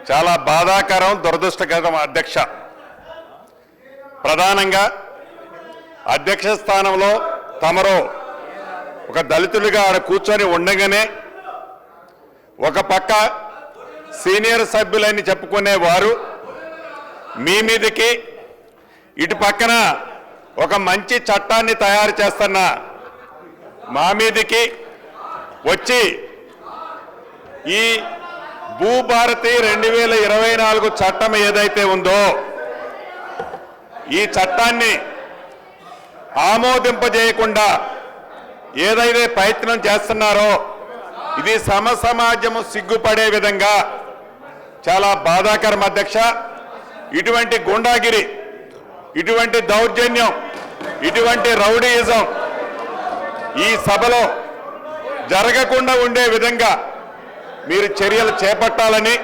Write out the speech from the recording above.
చాలా బాధాకరం, దురదృష్టకరం అధ్యక్ష. ప్రధానంగా అధ్యక్ష స్థానంలో తమరు ఒక దళితులుగా ఆడ కూర్చొని ఉండగానే ఒక పక్క సీనియర్ సభ్యులని చెప్పుకునే వారు మీ మీదకి ఇటు పక్కన ఒక మంచి చట్టాన్ని తయారు చేస్తున్న మా మీదకి వచ్చి ఈ భూభారతి 2024 చట్టం ఏదైతే ఉందో ఈ చట్టాన్ని ఆమోదింపజేయకుండా ఏదైతే ప్రయత్నం చేస్తున్నారో ఇది సమాజము సిగ్గుపడే విధంగా చాలా బాధాకరం అధ్యక్ష. ఇటువంటి గుండాగిరి, ఇటువంటి దౌర్జన్యం, ఇటువంటి రౌడీయిజం ఈ సభలో జరగకుండా ఉండే విధంగా మీరు చర్యలు చేపట్టాలని